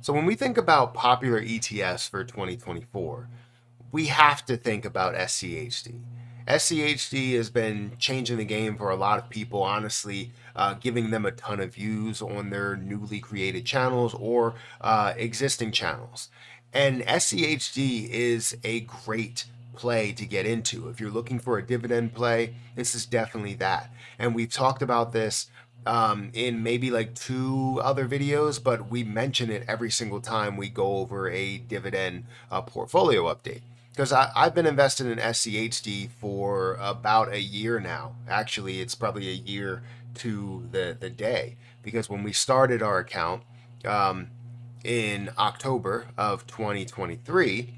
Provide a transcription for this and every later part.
So when we think about popular ETFs for 2024, we have to think about SCHD. SCHD has been changing the game for a lot of people, honestly, giving them a ton of views on their newly created channels or existing channels. And SCHD is a great play to get into. If you're looking for a dividend play, this is definitely that. And we've talked about this in maybe like two other videos, but we mention it every single time we go over a dividend portfolio update. Because I've been invested in SCHD for about a year now. Actually, it's probably a year to the day. Because when we started our account um, in October of 2023,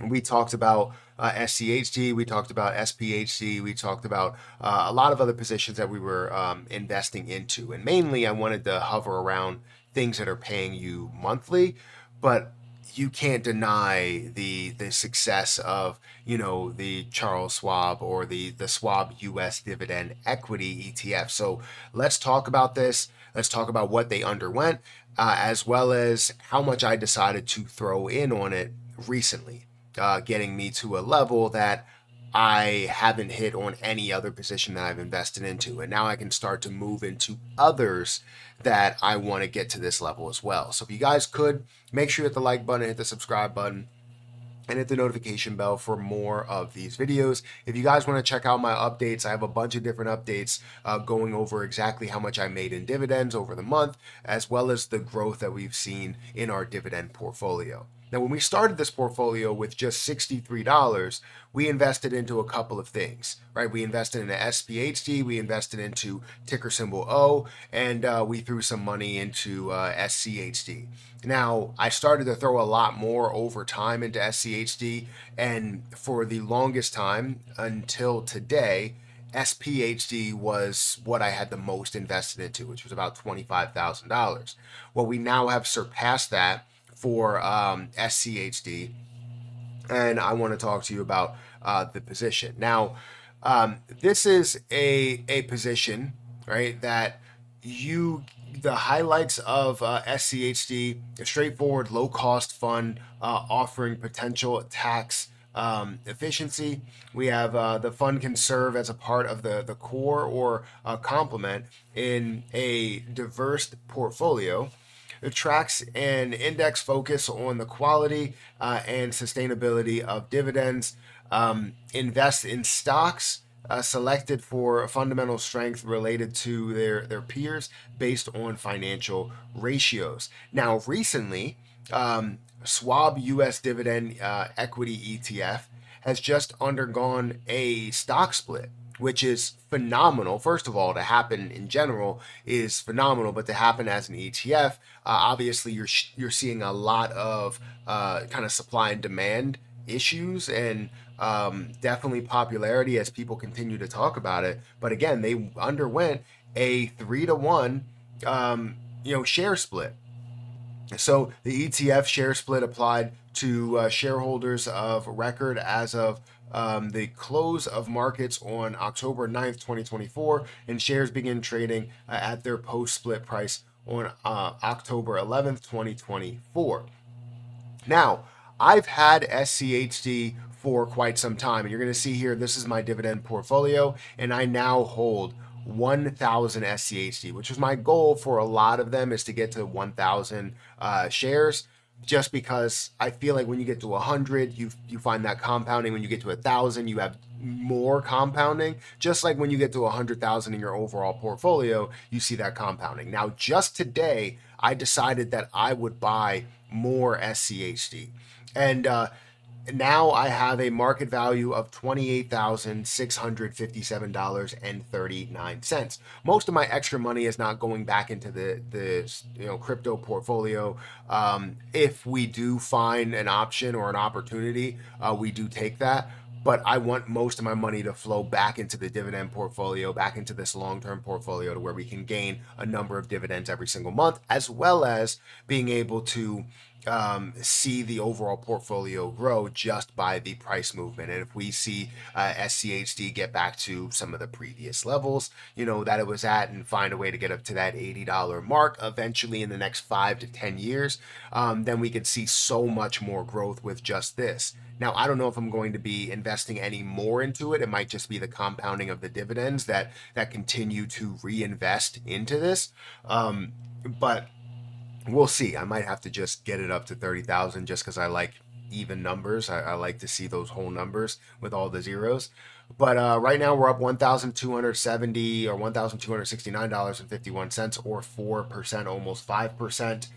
we talked about SCHD, we talked about SPHD, we talked about a lot of other positions that we were investing into. And mainly, I wanted to hover around things that are paying you monthly, but you can't deny the success of the Charles Schwab or the Schwab U.S. Dividend Equity ETF. So let's talk about this. Let's talk about what they underwent, as well as how much I decided to throw in on it recently, getting me to a level that I haven't hit on any other position that I've invested into. And now I can start to move into others that I want to get to this level as well. So if you guys could, make sure you hit the like button, hit the subscribe button, and hit the notification bell for more of these videos. If you guys want to check out my updates, I have a bunch of different updates going over exactly how much I made in dividends over the month, as well as the growth that we've seen in our dividend portfolio. Now, when we started this portfolio with just $63, we invested into a couple of things, right? We invested into SPHD, we invested into ticker symbol O, and we threw some money into SCHD. Now, I started to throw a lot more over time into SCHD, and for the longest time until today, SPHD was what I had the most invested into, which was about $25,000. Well, we now have surpassed that for SCHD, and I want to talk to you about the position. Now, this is a position, right, that the highlights of SCHD, a straightforward low cost fund offering potential tax efficiency. We have the fund can serve as a part of the core or a complement in a diverse portfolio. It tracks an index focus on the quality and sustainability of dividends, invest in stocks selected for fundamental strength related to their peers based on financial ratios. Now, recently, Schwab U.S. Dividend Equity ETF has just undergone a stock split, which is phenomenal. First of all, to happen in general is phenomenal, but to happen as an ETF, obviously you're seeing a lot of kind of supply and demand issues, and definitely popularity as people continue to talk about it. But again, they underwent a 3-to-1 share split. So the ETF share split applied to shareholders of record as of the close of markets on October 9th, 2024, and shares begin trading at their post-split price on October 11th, 2024. Now, I've had SCHD for quite some time, and you're going to see here, this is my dividend portfolio, and I now hold 1,000 SCHD, which was my goal for a lot of them, is to get to 1,000 shares. Just because I feel like when you get to 100, you find that compounding. When you get to 1,000, you have more compounding. Just like when you get to 100,000 in your overall portfolio, you see that compounding. Now, just today, I decided that I would buy more SCHD, and now I have a market value of $28,657.39. Most of my extra money is not going back into the crypto portfolio. If we do find an option or an opportunity, we do take that. But I want most of my money to flow back into the dividend portfolio, back into this long-term portfolio, to where we can gain a number of dividends every single month, as well as being able to see the overall portfolio grow just by the price movement. And if we see SCHD get back to some of the previous levels, that it was at, and find a way to get up to that $80 mark eventually in the next 5 to 10 years, then we could see so much more growth with just this. Now, I don't know if I'm going to be investing any more into it. It might just be the compounding of the dividends that continue to reinvest into this. But we'll see. I might have to just get it up to 30,000 just because I like even numbers. I like to see those whole numbers with all the zeros. But right now we're up 1,270 or $1,269.51 or 4%, almost 5%.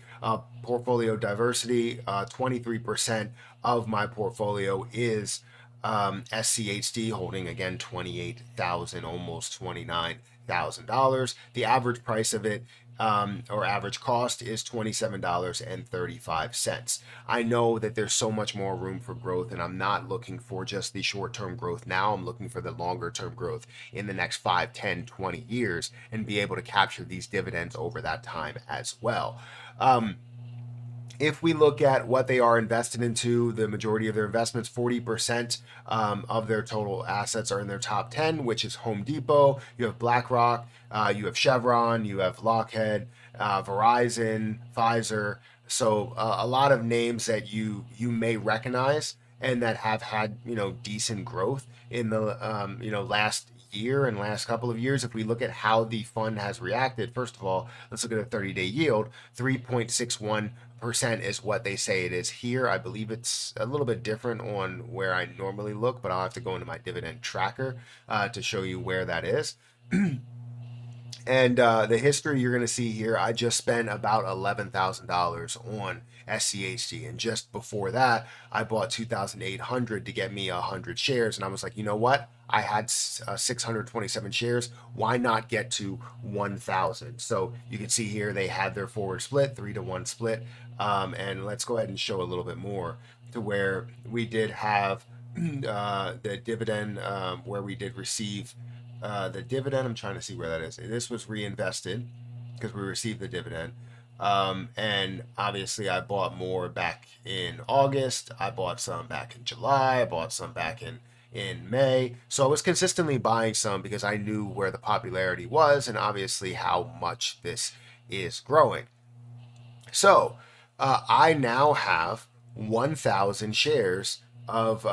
Portfolio diversity, 23% of my portfolio is SCHD, holding again 28,000, almost $29,000. The average price of it, or average cost, is $27.35. I know that there's so much more room for growth, and I'm not looking for just the short term growth now. I'm looking for the longer term growth in the next 5, 10, 20 years and be able to capture these dividends over that time as well. If we look at what they are invested into, the majority of their investments, 40% of their total assets are in their top 10, which is Home Depot. You have BlackRock, you have Chevron, you have Lockheed, Verizon, Pfizer. So a lot of names that you may recognize and that have had decent growth in the last year and last couple of years. If we look at how the fund has reacted, first of all, let's look at a 30-day yield. 3.61% is what they say it is here. I believe it's a little bit different on where I normally look, but I'll have to go into my dividend tracker to show you where that is. And the history you're going to see here, I just spent about $11,000 on SCHD. And just before that, I bought 2,800 to get me 100 shares. And I was like, you know what? I had 627 shares. Why not get to 1,000? So you can see here they had their forward split, 3-to-1 split. And let's go ahead and show a little bit more to where we did have the dividend, where we did receive the dividend. I'm trying to see where that is. This was reinvested because we received the dividend. And obviously, I bought more back in August. I bought some back in July. I bought some back in May. So I was consistently buying some because I knew where the popularity was and obviously how much this is growing. So I now have 1,000 shares of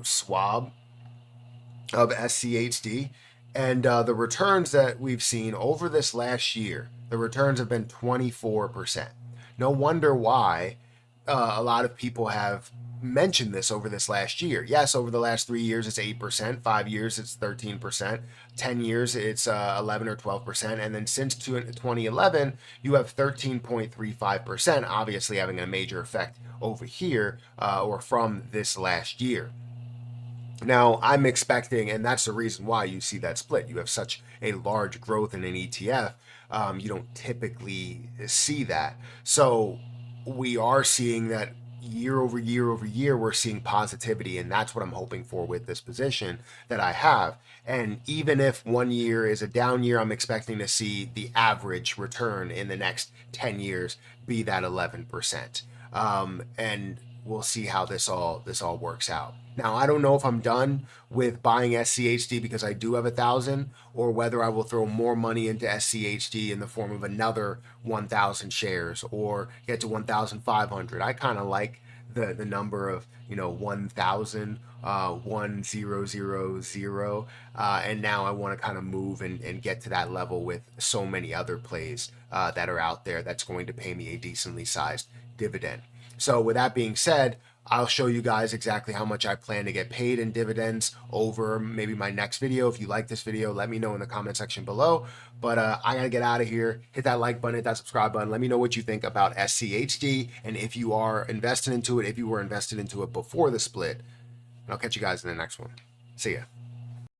Schwab, of SCHD, and the returns that we've seen over this last year, the returns have been 24%. No wonder why a lot of people have mentioned this over this last year. Yes, over the last 3 years it's 8%, 5 years it's 13%, 10 years it's 11 or 12%, and then since 2011 you have 13.35%, obviously having a major effect over here, or from this last year. Now, I'm expecting, and that's the reason why you see that split. You have such a large growth in an ETF. You don't typically see that. So we are seeing that year over year over year, we're seeing positivity. And that's what I'm hoping for with this position that I have. And even if 1 year is a down year, I'm expecting to see the average return in the next 10 years be that 11%. And we'll see how this all works out. Now, I don't know if I'm done with buying SCHD because I do have 1,000, or whether I will throw more money into SCHD in the form of another 1,000 shares or get to 1,500. I kind of like the number of 1,000, 1,000, and now I want to kind of move and get to that level with so many other plays that are out there that's going to pay me a decently sized dividend. So with that being said, I'll show you guys exactly how much I plan to get paid in dividends over maybe my next video. If you like this video, let me know in the comment section below. But I gotta get out of here. Hit that like button, hit that subscribe button. Let me know what you think about SCHD and if you are invested into it, if you were invested into it before the split. And I'll catch you guys in the next one. See ya.